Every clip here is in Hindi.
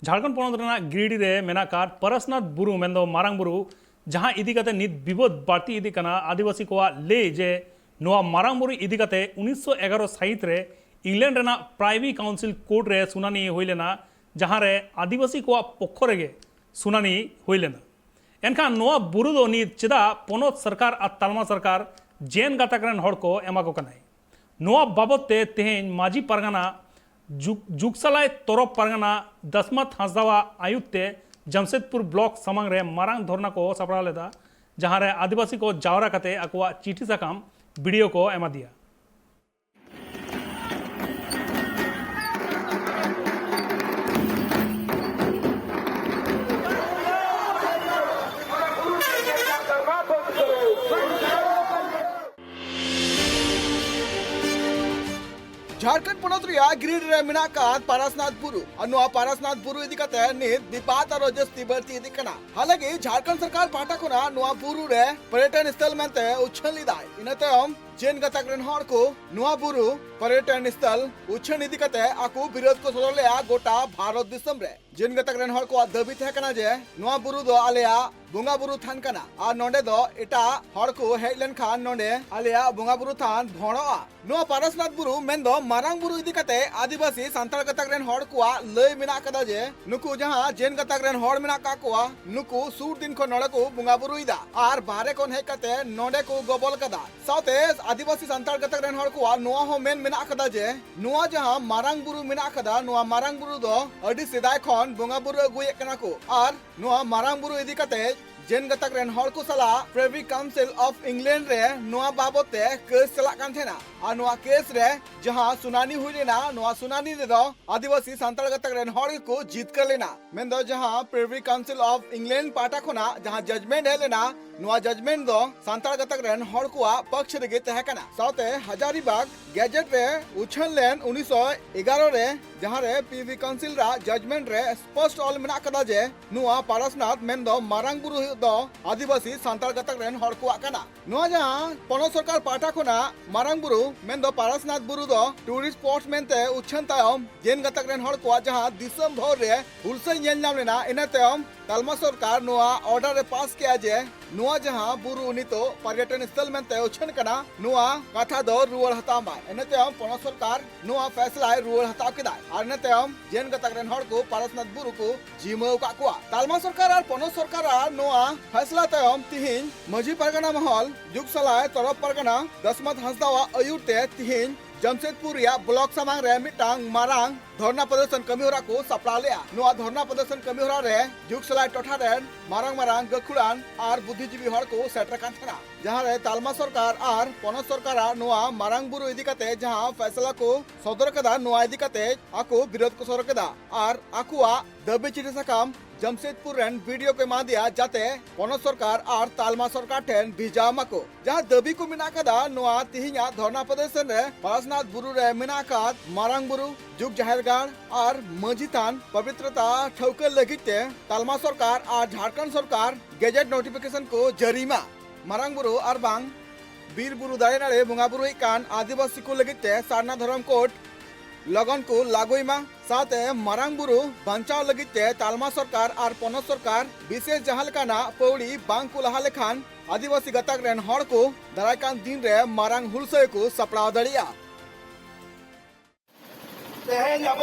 झारखंड पोनोत गिरिडी रे मेनाकार परसनाथ बुरु मेंदो मारांग बुरु जहां इदी कते नित विवाद बाड़ती इदी कना आदिवासी को ले जे नोआ मारांग बुरु इदी कते 1911 साहित रे इंग्लैंड रेना प्राइवी काउंसिल कोर्ट रे सुनानी होई लेना जहां रे आदिवासी को पक्ष रेगे सुनानी होई लेना एनखा नोआ बुरु दो नित चिदा पोनोत सरकार आ तालमा सरकार जेन गाताकरन हड़ को एमा को कनाई नोआ बाबत ते तेहेन माजी परगना जुगसलाय तोरप परगना दसमत हांसदावा आयुक्त जमशेदपुर ब्लॉक समंग रे मारांग धरना को सपड़ा लेदा जहां रे आदिवासी को जावरा कते अकुआ चिठी साकाम वीडियो को एमा दिया। झारखंड पोनोत्रिया गिरिड रे मिनाकात पारसनाथ बुरु अन्नुआ पारसनाथ बुरु इदी कते नित विपात और जस्ती बढ़ती इदी कना हालांकि झारखंड सरकार पाटा कोना नुआ बुरु रे पर्यटन स्थल मेंते उछल लिदाय इनते हम जेन गतकरन हड़ को नुआ बुरु पर्यटन स्थल उछन इदी कते आकु विरोध को सदलेया गोटा भारत दिसम रे जेन गतकरन हड़ को दाबी थे कना जे नुआ बुरु दो आलेया बुंगा बुरु थान कना आ नोंडे दो एटा हड़ को हेलन खान नोंडे आलेया बुंगा बुरु थान भणोआ नुआ पारसनाथ बुरु मेंदो मारांग बुरु इदी कते आदिवासी सांताल गतकरन हड़ को लय मिना कदा जे नुकु जहां जेन गतकरन हड़ मिना का को नुकु सूट दिन को नोडे को बुंगा बुरु इदा आर बारे कोन हे कते नोंडे को गोबल कदा साथे आदिवासी सांताल गतकरन हड़ को नुआ हो मेन मिना कदा जे नुआ जहां मारांग बुरु मिना कदा नुआ मारांग बुरु दो अडी सिदाय खन बुंगा बुरु अगुए कना को आर नुआ मारांग बुरु इदी कते जेन गतकरन हड़ को सला प्रिवी काउंसिल ऑफ इंग्लैंड रे नुआ बाबते केस चला कान थेना आ नुआ केस रे जहां सुनानी हुई लेना नुआ सुनानी रे दो आदिवासी सांताल गतकरन हड़ को जीत कर लेना मेन दो जहां प्रिवी काउंसिल ऑफ इंग्लैंड पाटा खोना जहां जजमेंट है लेना नुआ जजमेंट दो सांताल गतकरन हड़ को पक्ष रे तहे कना साथे हजारीबाग गैजेट रे उछल लेन 1911 रे जहां रे पीवी काउंसिल रा जजमेंट रे स्पष्ट ऑल मेना कदा जे नुआ पारसनाथ मेन दो मारांग बुरु दो आदिवासी सांताल गतकरन हड़ को कना नुआ जहां पोनो सरकार पाटा खोना मारांग बुरु मेन दो पारसनाथ बुरु दो टूरिस्ट स्पॉट मेनते उछन तायम जेन गतकरन हड़ को जहां दिसम भर रे हुलसे नेल नाम लेना इना तायम तालमा सरकार नुआ ऑर्डर रे पास किया जे नुआ जहां बुरु नितो पर्यटन स्थल मेनते उछन कना नुआ कथा दो रुवल हता मा इनते हम पोनो सरकार नुआ फैसला रुवल हता केदा आर इनते हम जेन गतकरन हड़ को पारसनाथ बुरु को जिमो का कुआ तालमा सरकार और पोनो सरकार नुआ फैसला तायम तिहिन मजी परगना महल जुगसलाय तरफ परगना दसमत हंसदावा अयुते तिहिन जमशेदपुर या ब्लॉक समांग रे मिटांग मारांग धरना प्रदर्शन कमी होरा को सपड़ा लिया नुआ धरना प्रदर्शन कमी होरा रे जुगसलाय टोठा रे मारांग मारांग गखुड़ान आर बुद्धिजीवी हड़ को सेटर कान थना जहां रे तालमा सरकार आर पोनोत सरकार नुआ मारांग बुरु इदी कते जहां फैसला को सदर कदा नुआ इदी कते आको विरोध को सदर कदा आर आकुआ दबे चिठी साकाम जमशेदपुर रेन वीडियो के मादिया जाते पोनोत सरकार और तालमा सरकार ठेन भिजा मको जहां दबी को मिना कदा नुआ तिहिया धरना प्रदर्शन रे पारसनाथ बुरु रे मिनाकात मारांग बुरु जुग जाहिरगाड़ और मजीतान पवित्रता ठौकर लगिते तालमा सरकार और झारखंड सरकार गैजेट नोटिफिकेशन को जरीमा मारांग बुरु और बांग बीर बुरु दाड़े नाड़े बुंगा बुरु कान आदिवासी को लगिते सारना धर्म कोड लगन को लागोइमा साथे मारांग बुरु बंचाव लगिते तालमा सरकार और पोनोत सरकार विशेष जहां लेकाना पौड़ी बांग को लहा लेखान आदिवासी गतकरन हड़ को दारायकान दिन रे मारांग हुलसे को सपड़ा दड़िया तेहेन अब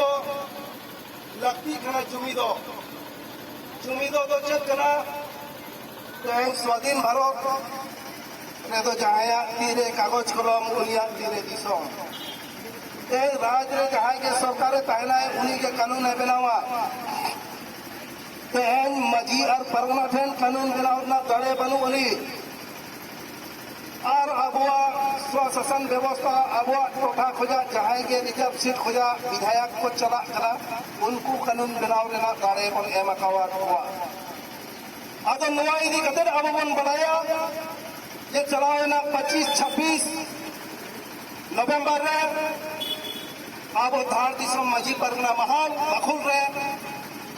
लक्ति खना जुमिदो दो चेक कना तेहेन स्वाधीन भारत रे तो जहाया तीरे कागज कलम उनिया तीरे दिसों राज रे जहां के सरकार तहना है उन्हीं के कानून है बनावा तेहन मजी और परगना ठेन कानून बनावना दड़े बनू उन्हीं और अबुआ स्वशासन व्यवस्था अबुआ टोठा खोजा जहां के रिजर्व सीट खोजा विधायक को चला करा उनको कानून बनाव लेना दड़े बन एमा कावा हुआ अब नुआ इदी कते अब बन बनाया ये चलावे ना 25-26 नवंबर रे अब धार दिसम मजी परगना महल बखुल रे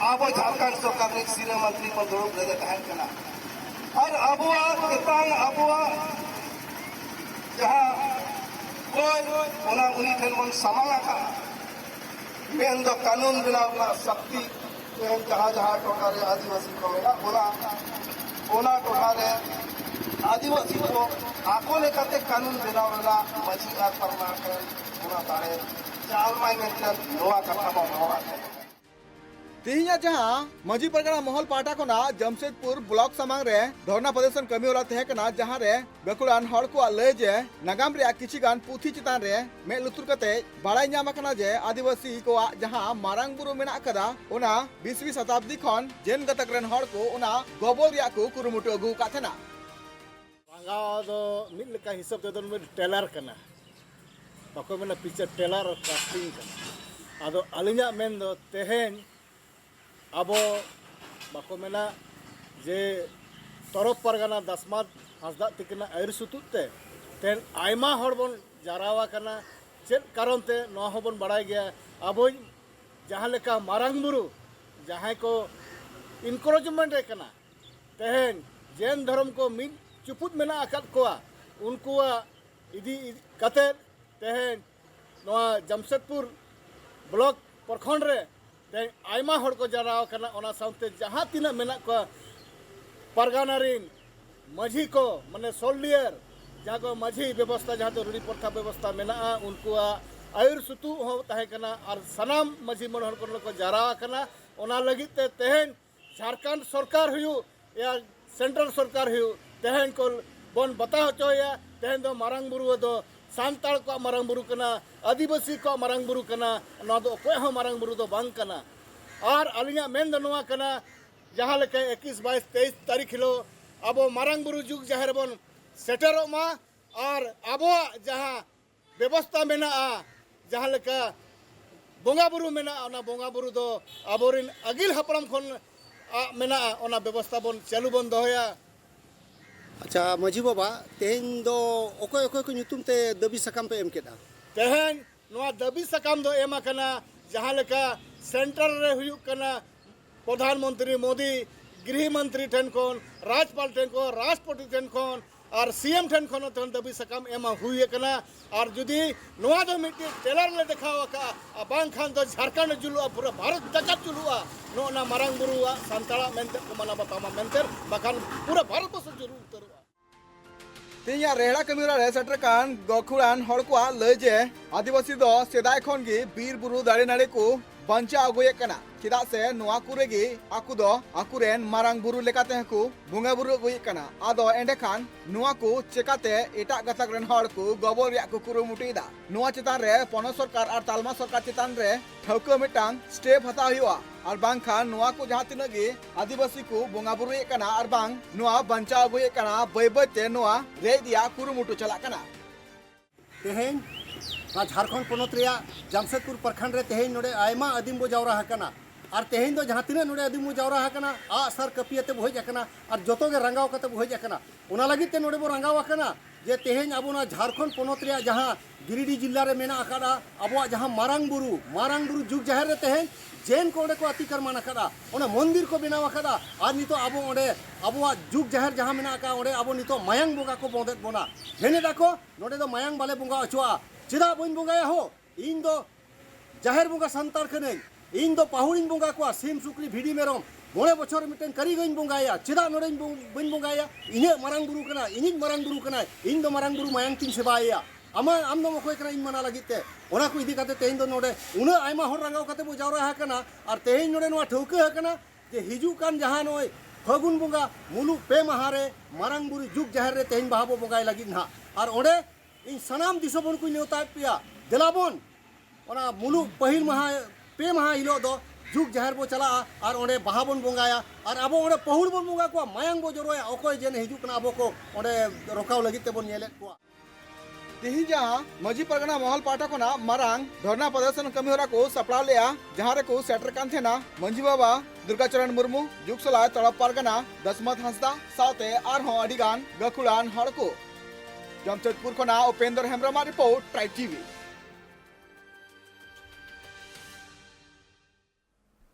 अब झारखंड सरकार ने सीनियर मंत्री पर दुरुप रहे तहन कना और अबुआ कितान अबुआ जहां कोई उना उनी ठन मन समांगा का मेन दो कानून बनावना शक्ति तेहन जहाँ जहाँ टोटा रे आदिवासी को मेना ओना टोटा रे आदिवासी को आको लेकाते कानून बनाव रेना मजी आर परना के ओना तारे चाल माई मेंटेन नोआ कथा बाबा तेहिया जहां मजी परगना महल पाटा कोना जमशेदपुर ब्लॉक समांग रे धरना प्रदर्शन कमी होला तहे कना जहां रे गकुड़ान हड़ को लय जे नागाम रे किछि गान पुथी चितान रे मे लुतुर कते बाड़ाय ᱧᱟᱢ कना जे आदिवासी को जहां मारांग बुरु मेना कदा ओना 20वीं शताब्दी खन जेन गतक रेन हड़ को ओना गोबल रिया को कुरुमुटु अगु काथेना बांगाव दो मिल लेका हिसाब ते दोन टेलर कना बाको मेना पिक्चर टेलर और कास्टिंग कना आदो अलिnya मेन दो तेहेन अबो बाको मेना जे तरफ परगना दसमाद हसदा तिकना आयर सुतुते तेन आयमा हड़बन जारावा कना चेद कारण ते नो हबन बड़ाय गया अबो जहां लेका मारांग बुरु जहां को इनकरेजमेंट रे कना तेहेन जैन धर्म को मिन चुपुत मेना अकद कोआ उनकुआ इदी कते तेहेन नोआ जमशेदपुर ब्लॉक प्रखंड रे तेहेन आयमा हड़ को जाराव कना ओना साउते जहां तिना मेना को परगाना रिन माझी को माने सोल्डियर जहां को माझी व्यवस्था जहां तो रूढ़ी प्रथा व्यवस्था मेना उनकुआ आयुर सुतु हो ताहे कना और सनाम माझी मन हड़ को जाराव कना ओना लगी ते तेहेन झारखंड सरकार हुयु या सेंट्रल सरकार हुयु तेहेन को बन बता होचोया तेहेन दो मारांग बुरु दो सांताल को मारांग बुरु कना आदिवासी को मारांग बुरु कना न दो कोय हो मारांग बुरु दो बांग कना और अलिया मेन दो नोआ कना जहां लेके 21 22 23 तारीख हिलो अबो मारांग बुरु जुग जहर बन सेटरो मा और अबो जहां व्यवस्था मेना जहां लेका बोंगा बुरु मेना ओना बोंगा बुरु दो अबोरिन अगिल हपरम खन मेना ओना व्यवस्था बन चालू बन दोया अच्छा मजी बाबा तेहेन दो ओकोय ओकोय को ᱧᱩᱛᱩᱢ ते दबी सकाम पे एम केदा तेहेन नोआ दबी सकाम दो एमा कना जहां लेका सेंटर रे हुयु कना प्रधानमंत्री मोदी गृह मंत्री ठन कोन राज्यपाल ठन को राष्ट्रपति ठन कोन और सीएम ठन कोन तन दबी सकाम एमा हुए कना और जुदी नोआ दो मिट्टी टेलर ले दिखावा का बांग खान दो झारखंड जुलुआ पूरा भारत जगत जुलुआ नो ना मारांग बुरुआ संताला मेंते को मना बतामा मेंते बखान पूरा भारत बस जुलु उतरुआ तेहिया रेहड़ा कमीरा रे सेटर कान गखुड़ान हड़ को लय जे आदिवासी दो सेदाय खन गी बीर बुरु दाड़े नाड़े को बंचा अगुए कना चिदा से नोआ कुरे गी आकु दो आकुरेन मारांग बुरु लेकाते को बुंगा बुरु अगुए कना आदो एंडे खान नोआ को चेकाते एटा गतक रेन हड़ को गोबल रिया को कुरुमुटीदा नोआ चितान रे पनोत सरकार और तालमा सरकार चितान रे ठौको मिटांग स्टेप हता हुआ और बांग खान नोआ को जहां तिना गे आदिवासी को बोंगा बुरुए कना और बांग नोआ बंचा अगुए कना बय बयते नोआ रे दिया कुरुमुटु चला कना तेहेन झारखंड पनत रिया जमशेदपुर प्रखंड रे तेहेन नोडे आयमा आदिम बो जावरा हकना और तेहेन दो जहां तिना नोडे आदिम बो जावरा हकना आ सर कपियते बो हज हकना और जतो गे रंगाव कते बो हज हकना ओना लगी ते नोडे बो रंगाव हकना जे तेहेन अबोना झारखंड पनत रिया जहां गिरिडीह जिल्ला रे मेना अकादा अबो जहां मारांग बुरु जुग जहर रे तेहेन जैन को को अतिक्रमण अकादा ओना मंदिर को बनाव अकादा और नितो अबो ओडे अबो जुग जहर जहां मेना अका ओडे अबो नितो मायांग बोगा को बोंदेत बोना हेने दाको नोडे दो मायांग बाले बोंगा अचुआ चिदा बन बोंगाया हो इन दो जाहिर बोंगा संतार कने इन दो पाहुड़िन बोंगा को सिम सुकरी भिडी मेरम मोड़े बछर मिटन करी गइन बोंगाया चिदा नोडे बन बोंगाया इने मारांग बुरु कना इनिज मारांग बुरु कना इन दो मारांग बुरु मायांग तिन सेबाया आमा आम दो मखोय कना इन मना लागिते ओना को इदी काते तेइन दो नोडे उना आयमा हर रंगाव काते बो जावरा हकना और तेइन नोडे नोआ ठौके हकना जे हिजु कान जहां नोय फागुन बोंगा मुलु पे महारे मारांग बुरु जुग जहर रे तेइन बाहाबो बोंगाय लागि ना और ओडे इन सनाम दिसबन को नेवता पिया दिलाबन ओना मुलु पहिल महा पे महा हिलो दो जुग जहर बो चला और ओडे बाहाबन बोंगाया और अबो ओडे पहुड़ बन बोंगा को मायांग बो जरोया ओकोय जेन हिजु कना अबो को ओडे रोकाव लगिते बन नेले को तेही जहां मजी परगना महल पाटा कोना मारांग धरना प्रदर्शन कमी होरा को सपड़ा लिया जहां रे को सेटर कान थेना मंजी बाबा दुर्गाचरण मुर्मू जुगसला तड़प परगना दसमत हंसदा साउते आरहों अडिगान गखुड़ान हड़ को जमशेदपुर खोना Upendra Hembram report tribe TV.